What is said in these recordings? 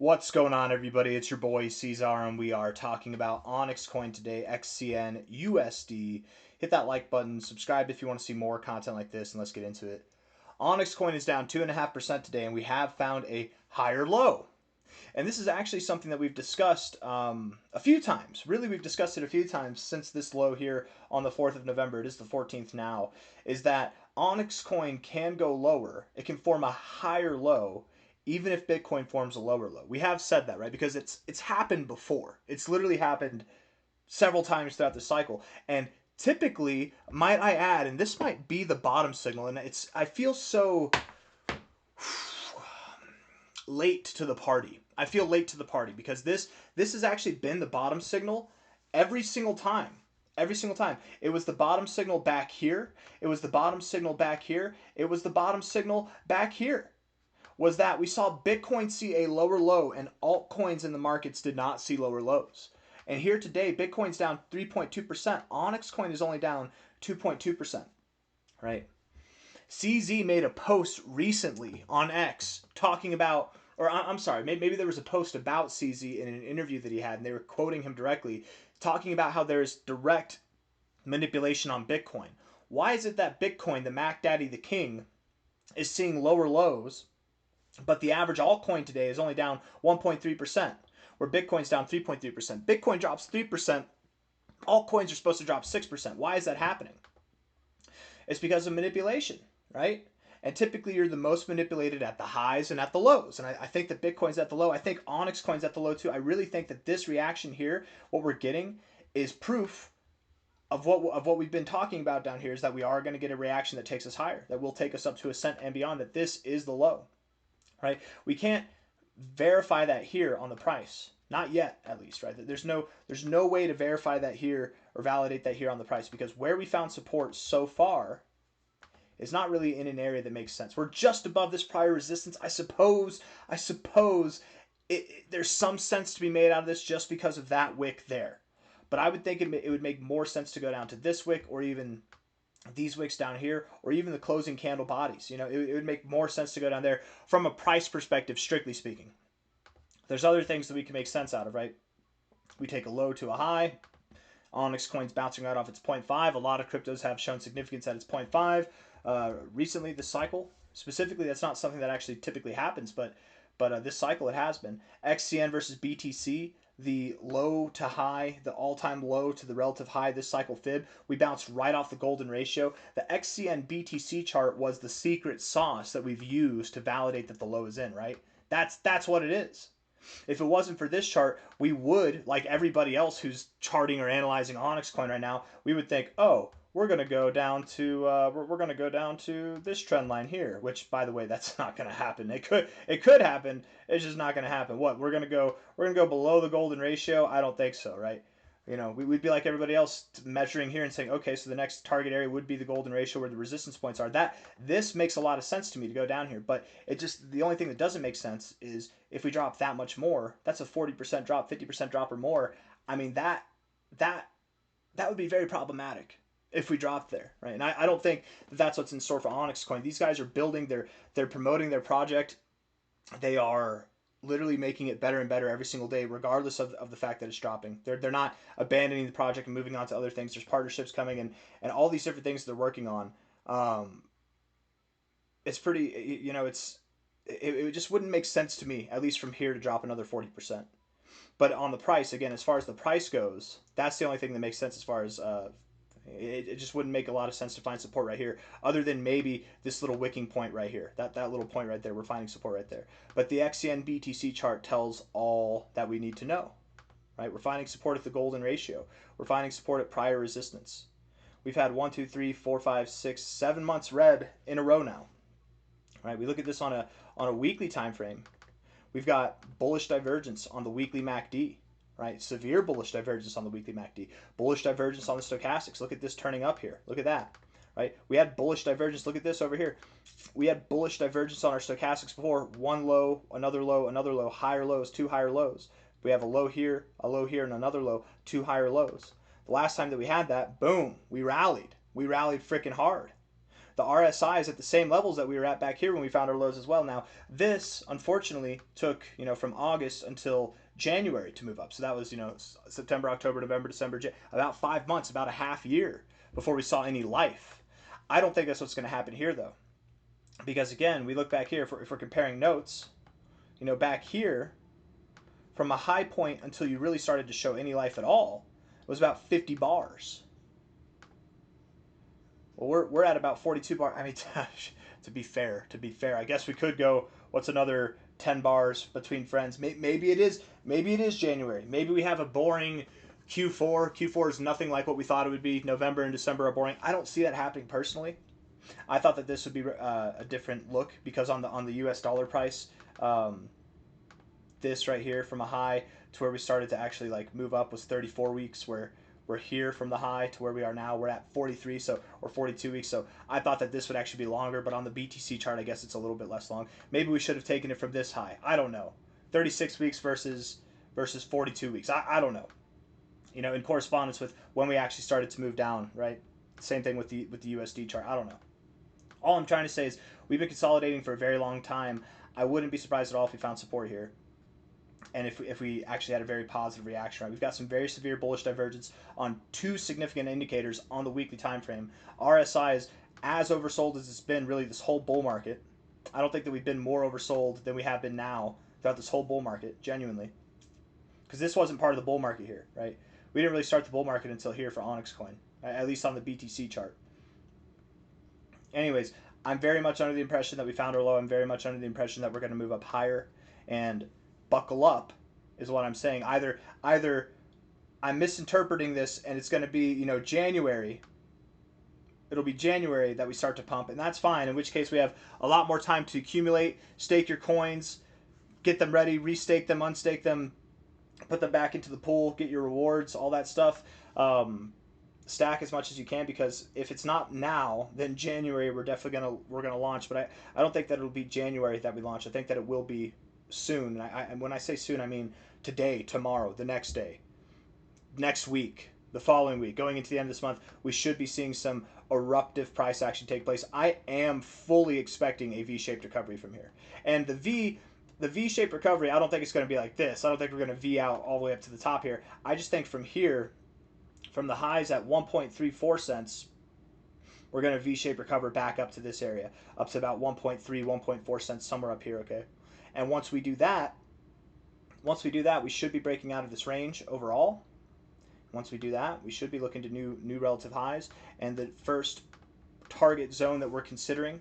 What's going on, everybody? It's your boy C-Zar, and we are talking about OnyxCoin today, XCN, USD. Hit that like button, subscribe if you want to see more content like this, and let's get into it. OnyxCoin is down 2.5% today, and we have found a higher low. And this is actually something that we've discussed a few times. Really, we've discussed it a few times since this low here on the 4th of November. It is the 14th now. Is that OnyxCoin can go lower. It can form a higher low even if Bitcoin forms a lower low. We have said that, right? Because it's happened before. It's literally happened several times throughout the cycle. And typically, might I add, and this might be the bottom signal, and I feel so late to the party. I feel late to the party because this has actually been the bottom signal every single time. Every single time. It was the bottom signal back here. It was the bottom signal back here. It was the bottom signal back here. Was that we saw Bitcoin see a lower low and altcoins in the markets did not see lower lows. And here today, Bitcoin's down 3.2%. OnyxCoin is only down 2.2%, right? CZ made a post recently on X talking about, or I'm sorry, maybe there was a post about CZ in an interview that he had, and they were quoting him directly, talking about how there's direct manipulation on Bitcoin. Why is it that Bitcoin, the Mac Daddy, the king, is seeing lower lows, but the average altcoin today is only down 1.3%, where Bitcoin's down 3.3%. Bitcoin drops 3%, altcoins are supposed to drop 6%. Why is that happening? It's because of manipulation, right? And typically you're the most manipulated at the highs and at the lows. And I think that Bitcoin's at the low. I think OnyxCoin's at the low too. I really think that this reaction here, what we're getting, is proof of what we've been talking about down here, is that we are going to get a reaction that takes us higher, that will take us up to a cent and beyond, that this is the low. Right? We can't verify that here on the price. Not yet, at least, right? There's no way to verify that here or validate that here on the price, because where we found support so far is not really in an area that makes sense. We're just above this prior resistance. I suppose there's some sense to be made out of this just because of that wick there. But I would think it would make more sense to go down to this wick, or even these wicks down here, or even the closing candle bodies. You know, it would make more sense to go down there from a price perspective, strictly speaking. There's other things that we can make sense out of, right? We take a low to a high. OnyxCoin's bouncing right off its 0.5. A lot of cryptos have shown significance at its 0.5. Recently, this cycle, specifically, that's not something that actually typically happens, but this cycle it has been. XCN versus BTC, the low to high, the all-time low to the relative high, this cycle fib, we bounced right off the golden ratio. The XCN BTC chart was the secret sauce that we've used to validate that the low is in, right? That's what it is. If it wasn't for this chart, we would, like everybody else who's charting or analyzing OnyxCoin right now, we would think, oh, we're gonna go down to we're gonna go down to this trend line here. Which, by the way, that's not gonna happen. It could happen. It's just not gonna happen. What, we're gonna go below the golden ratio? I don't think so, right? You know, we'd be like everybody else measuring here and saying, okay, so the next target area would be the golden ratio where the resistance points are. This makes a lot of sense to me to go down here, but the only thing that doesn't make sense is if we drop that much more. That's a 40% drop, 50% drop or more. I mean, that would be very problematic if we dropped there, right? And I don't think that's what's in store for OnyxCoin. These guys are building they're promoting their project. They are literally making it better and better every single day, regardless of the fact that it's dropping. They're not abandoning the project and moving on to other things. There's partnerships coming and all these different things they're working on. It's pretty, you know, it just wouldn't make sense to me, at least from here, to drop another 40%. But on the price, again, as far as the price goes, that's the only thing that makes sense as far as it just wouldn't make a lot of sense to find support right here, other than maybe this little wicking point right here. That little point right there, we're finding support right there. But the XCN BTC chart tells all that we need to know, right? We're finding support at the golden ratio. We're finding support at prior resistance. We've had 1, 2, 3, 4, 5, 6, 7 months red in a row now, right? We look at this on a weekly time frame. We've got bullish divergence on the weekly MACD. Right, severe bullish divergence on the weekly MACD, bullish divergence on the stochastics. Look at this turning up here. Look at that. Right, we had bullish divergence. Look at this over here. We had bullish divergence on our stochastics before. One low, another low, another low, higher lows, two higher lows. We have a low here, and another low, two higher lows. The last time that we had that, boom, we rallied. We rallied freaking hard. the RSI is at the same levels that we were at back here when we found our lows as well. Now, this unfortunately took, from August until January to move up. So that was, September, October, November, December, about 5 months, about a half year before we saw any life. I don't think that's what's going to happen here, though. Because, again, we look back here, if we're comparing notes, back here, from a high point until you really started to show any life at all, it was about 50 bars. Well, we're at about 42 bars. I mean, to be fair, I guess we could go, what's another 10 bars between friends? Maybe it is January. Maybe we have a boring Q4. Q4 is nothing like what we thought it would be. November and December are boring. I don't see that happening personally. I thought that this would be a different look because on the US dollar price, this right here from a high to where we started to actually move up was 34 weeks, where we're here from the high to where we are now. We're at 43, or 42 weeks. So I thought that this would actually be longer, but on the BTC chart, I guess it's a little bit less long. Maybe we should have taken it from this high. I don't know. 36 weeks versus 42 weeks. I don't know. In correspondence with when we actually started to move down, right? Same thing with the USD chart. I don't know. All I'm trying to say is we've been consolidating for a very long time. I wouldn't be surprised at all if we found support here. And if we actually had a very positive reaction, right? We've got some very severe bullish divergence on two significant indicators on the weekly time frame. RSI is as oversold as it's been really this whole bull market. I don't think that we've been more oversold than we have been now throughout this whole bull market, genuinely. Because this wasn't part of the bull market here, right? We didn't really start the bull market until here for OnyxCoin, at least on the BTC chart. Anyways, I'm very much under the impression that we found our low. I'm very much under the impression that we're going to move up higher, and buckle up is what I'm saying. Either I'm misinterpreting this and it's going to be, January. It'll be January that we start to pump, and that's fine, in which case we have a lot more time to accumulate, stake your coins, get them ready, restake them, unstake them, put them back into the pool, get your rewards, all that stuff. Stack as much as you can, because if it's not now, then January we're definitely gonna launch. But I don't think that it'll be January that we launch. I think that it will be soon. And when I say soon, I mean today, tomorrow, the next day, next week, the following week, going into the end of this month. We should be seeing some eruptive price action take place. I am fully expecting a V-shaped recovery from here, and the V-shaped recovery, I don't think it's going to be like this. I don't think we're going to V out all the way up to the top here. I just think from here, from the highs at 1.34 cents, we're going to V-shape recover back up to this area, up to about 1.3, 1.4 cents, somewhere up here, okay? And once we do that, we should be breaking out of this range overall. Once we do that, we should be looking to new relative highs. And the first target zone that we're considering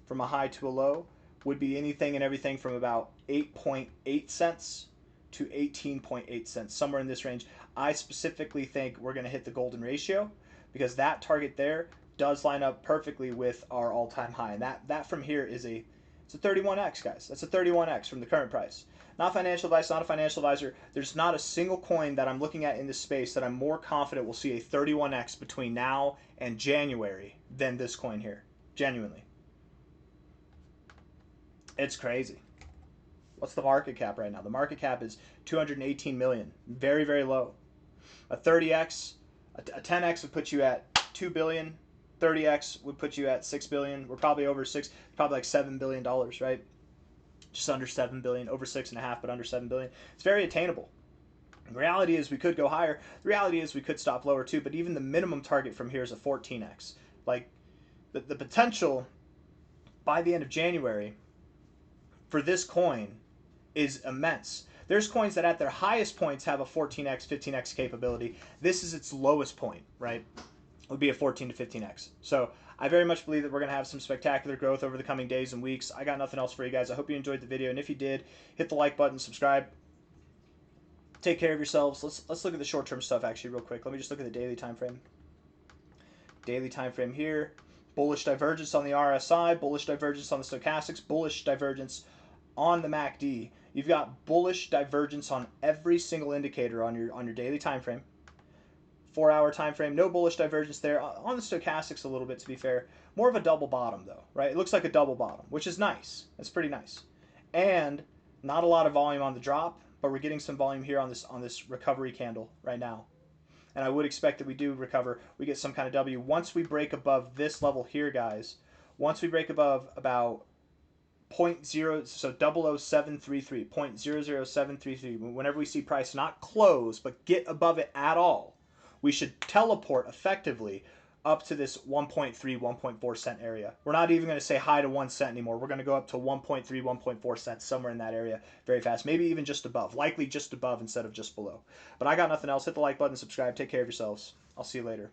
from a high to a low would be anything and everything from about 8.8 cents to 18.8 cents, somewhere in this range. I specifically think we're going to hit the golden ratio, because that target there does line up perfectly with our all-time high. And that from here is it's a 31x, guys. That's a 31x from the current price. Not financial advice, not a financial advisor. There's not a single coin that I'm looking at in this space that I'm more confident will see a 31x between now and January than this coin here. Genuinely. It's crazy. What's the market cap right now? The market cap is 218 million. Very, very low. A 30x, a 10x would put you at 2 billion. 30x would put you at 6 billion. We're probably over probably like $7 billion, right? Just under 7 billion, over 6.5, but under 7 billion. It's very attainable. The reality is we could go higher. The reality is we could stop lower too, but even the minimum target from here is a 14x. Like the potential by the end of January for this coin is immense. There's coins that at their highest points have a 14x, 15x capability. This is its lowest point, right? It would be a 14 to 15x. So I very much believe that we're going to have some spectacular growth over the coming days and weeks. I got nothing else for you guys. I hope you enjoyed the video, and if you did, hit the like button, subscribe. Take care of yourselves. Let's look at the short-term stuff actually real quick. Let me just look at the daily time frame. Daily time frame here. Bullish divergence on the RSI, bullish divergence on the stochastics, bullish divergence on the MACD. You've got bullish divergence on every single indicator on your daily time frame. 4-hour time frame, no bullish divergence there. On the stochastics a little bit, to be fair. More of a double bottom though, right? It looks like a double bottom, which is nice. That's pretty nice. And not a lot of volume on the drop, but we're getting some volume here on this recovery candle right now. And I would expect that we do recover. We get some kind of W. Once we break above this level here, guys, Once we break above about 0.0, so 00733, 0.00733, whenever we see price not close but get above it at all, we should teleport effectively up to this 1.3, 1.4 cent area. We're not even going to say high to 1 cent anymore. We're going to go up to 1.3, 1.4 cents, somewhere in that area very fast. Maybe even just above, likely just above instead of just below. But I got nothing else. Hit the like button, subscribe, take care of yourselves. I'll see you later.